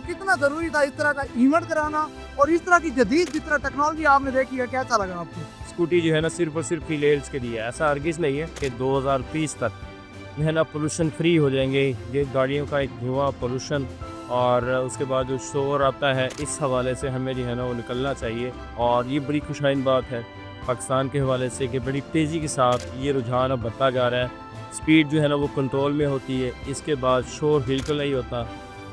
कितना ज़रूरी था इस तरह का इवेंट कराना और इस तरह की जदीद जिस तरह टेक्नोलॉजी आपने देखी है, कैसा लगा आपको? स्कूटी जो है ना सिर्फ़ और सिर्फ़ फीमेल्स के लिए है। ऐसा हरगिज़ नहीं है कि 2030 तक जो है ना पोल्यूशन फ्री हो जाएँगे। ये गाड़ियों का एक धुआँ, पोल्यूशन और उसके बाद जो शोर आता है, इस हवाले से हमें जो है ना वो निकलना चाहिए। और ये बड़ी खुशनुमा बात है पाकिस्तान के हवाले से कि बड़ी तेज़ी के साथ ये रुझान अब बढ़ता जा रहा है। स्पीड जो है ना वो कंट्रोल में होती है, इसके बाद शोर बिल्कुल नहीं होता।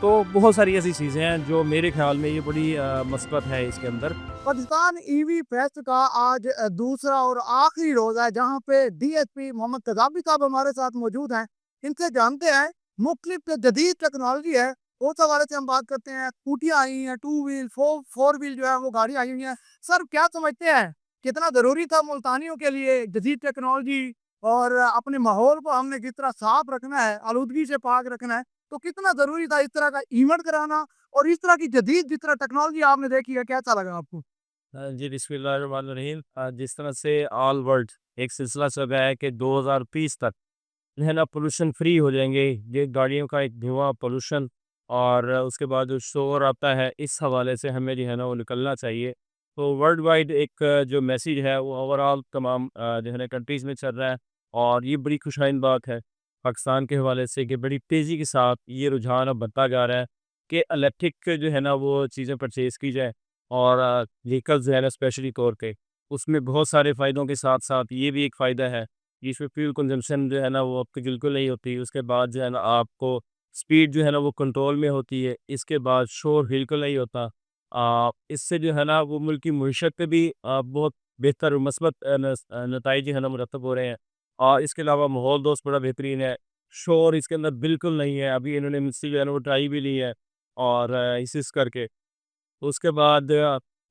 तो बहुत सारी ऐसी चीज़ें हैं जो मेरे ख़्याल में ये बड़ी मस्बत है इसके अंदर। पाकिस्तान ईवी फेस्ट का आज दूसरा और आखिरी रोज है जहां पे डीएसपी मोहम्मद कजाबी साहब हमारे साथ मौजूद हैं। इनसे जानते हैं मुख्तलिफ जो जदीद टेक्नोलॉजी है उस हवाले से हम बात करते हैं। स्कूटियाँ आई हैं, टू व्हील फोर व्हील जो है वो गाड़ी आई हुई है। सर क्या समझते हैं कितना ज़रूरी था मुल्तानियों के लिए जदीद टेक्नोलॉजी और अपने माहौल को हमने किस तरह साफ रखना है, आलूदगी से पाक रखना है, तो कितना ज़रूरी था इस तरह का इवेंट कराना और इस तरह की जदीद जिस तरह टेक्नोलॉजी आपने देखी है, कैसा लगा आपको? जी, बिस्मिल्लाहिर्रहमानिर्रहीम। जिस तरह से ऑल वर्ल्ड एक सिलसिला चल रहा है कि 2030 तक जो है ना पोल्यूशन फ्री हो जाएँगे। ये गाड़ियों का एक धुआँ, पोल्यूशन और उसके बाद जो शोर आता है, इस हवाले से हमें जो है ना वो निकलना चाहिए। तो वर्ल्ड वाइड एक जो मैसेज है वो ओवरऑल तमाम जो है ना कंट्रीज़ में चल रहा है। और ये बड़ी खुशनुमा बात है पाकिस्तान के हवाले से कि बड़ी तेज़ी के साथ ये रुझान अब बढ़ता जा रहा है कि इलेक्ट्रिक जो है ना वो चीज़ें परचेज़ की जाए। और व्हीकल्स जो है ना स्पेशली तौर पे, उसमें बहुत सारे फ़ायदों के साथ-साथ ये भी एक फ़ायदा है, कि इसमें फ्यूल कंज़म्पशन जो है ना वो आपकी बिल्कुल नहीं होती। उसके बाद जो है ना आपको स्पीड जो है ना वो कंट्रोल में होती है। इसके बाद शोर बिल्कुल नहीं होता। इससे जो है ना वो मुल्क की मईशत पे भी बहुत बेहतर मस्बत नताइज जो है ना मुरतब हो रहे हैं। और इसके अलावा माहौल दोस्त बड़ा बेहतरीन है। शोर इसके अंदर बिल्कुल नहीं है। अभी इन्होंने मुझसे जो है ना वो ट्राई भी ली है और इंसिस्ट करके। उसके बाद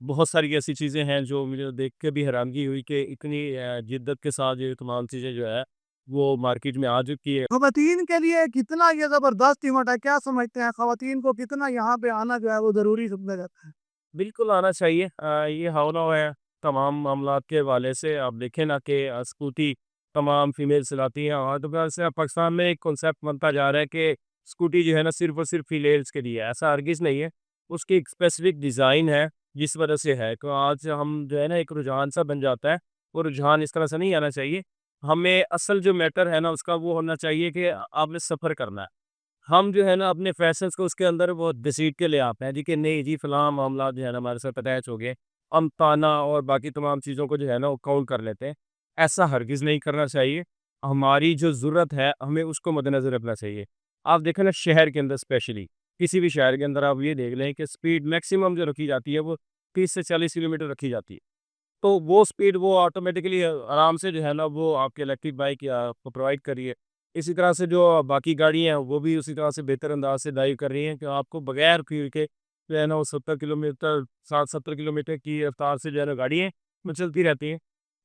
बहुत सारी ऐसी चीज़ें हैं जो मुझे देख के भी हैरानगी हुई कि इतनी जिद्दत के साथ ये तमाम चीज़ें जो है वो मार्केट में आ चुकी है। ख़वातीन के लिए कितना ये ज़बरदस्त इवेंट है, क्या समझते हैं? ख़वातीन को कितना यहाँ पे आना जो है वो ज़रूरी समझा जाता है? बिल्कुल आना चाहिए। ये हौला है तमाम मामलात के हवाले से। आप देखें ना कि स्कूटी तमाम फीमेल चलाती हैं और तो वैसे अब पाकिस्तान में एक कॉन्सेप्ट बनता जा रहा है कि स्कूटी जो है ना सिर्फ़ और सिर्फ़ फीमेल्स के लिए है। ऐसा हरगिज़ नहीं है। उसकी एक स्पेसिफ़िक डिज़ाइन है जिस वजह से है। तो आज हम जो है ना एक रुझान सा बन जाता है। वो रुझान इस तरह से नहीं आना चाहिए। हमें असल जो मैटर है ना उसका वो होना चाहिए कि आपने सफ़र करना है। हम जो है ना अपने फैशंस को उसके अंदर वो घसीट के ले आते हैं जी कि नहीं जी फलां मामला जो है ना हमारे साथ अटैच हो गए। हम ताना और बाकी तमाम चीज़ों को जो है ना वो काउंट कर लेते हैं। ऐसा हरगिज़ नहीं करना चाहिए। हमारी जो ज़रूरत है हमें उसको मद्देनज़र रखना चाहिए। आप देखें ना शहर के अंदर स्पेशली, किसी भी शहर के अंदर आप ये देख लें कि स्पीड मैक्सिमम जो रखी जाती है वो 30 से 40 किलोमीटर रखी जाती है। तो वो स्पीड वो ऑटोमेटिकली आराम से जो है ना वो आपकी इलेक्ट्रिक बाइक या आपको प्रोवाइड कर रही है। इसी तरह से जो बाकी गाड़ियाँ हैं वो भी उसी तरह से बेहतर अंदाज़ से ड्राइव कर रही हैं कि आपको बगैर फ्यूल के जो है ना वो 70 किलोमीटर 60-70 किलोमीटर की रफ़्तार से जो है ना गाड़ियाँ वो चलती रहती हैं।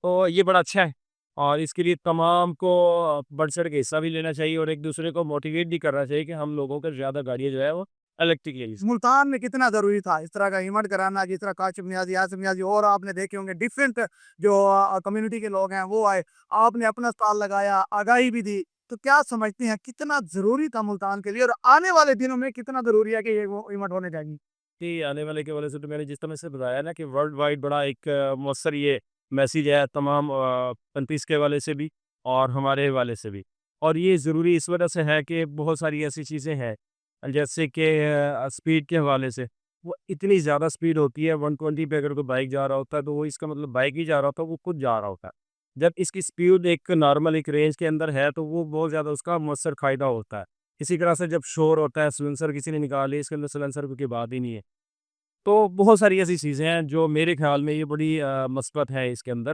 तो ये बड़ा अच्छा है और इसके लिए तमाम को बढ़-चढ़ के हिस्सा भी लेना चाहिए और एक-दूसरे को मोटिवेट भी करना चाहिए कि हम लोगों को ज़्यादा गाड़ियाँ जो है वो इलेक्ट्रिक लेनी चाहिए। मुल्तान में कितना ज़रूरी था इस तरह का इवेंट कराना, जिस तरह काशिफ़ नियाज़ी, आसिफ़ नियाज़ी और आपने देखे होंगे डिफरेंट जो कम्युनिटी के लोग हैं वो आए, आपने अपना स्टॉल लगाया, आगाही भी दी। तो क्या समझते हैं कितना ज़रूरी था मुल्तान के लिए और आने वाले दिनों में कितना ज़रूरी है कि ये वो इवेंट होने चाहिए? कि आने वाले के हवाले से तो मैंने जिस तरह से बताया ना कि वर्ल्ड वाइड बड़ा एक मौसर ये मैसेज है तमाम कंट्रीज़ के हवाले से भी और हमारे हवाले से भी। और ये ज़रूरी इस वजह से है कि बहुत सारी ऐसी चीज़ें हैं जैसे कि स्पीड के हवाले से वो इतनी ज़्यादा स्पीड होती है 120 पे अगर कोई बाइक जा रहा होता है तो वो इसका मतलब बाइक ही जा रहा होता है, वो खुद जा रहा होता है। जब इसकी स्पीड एक नॉर्मल एक रेंज के अंदर है तो वो बहुत ज़्यादा उसका मौसर फ़ायदा होता है। इसी तरह से जब शोर होता है, सिलेंसर किसी ने निकाली, इसके अंदर सिलेंसर की बात ही नहीं है। तो बहुत सारी ऐसी चीज़ें हैं जो मेरे ख़्याल में ये बड़ी मस्बत है इसके अंदर।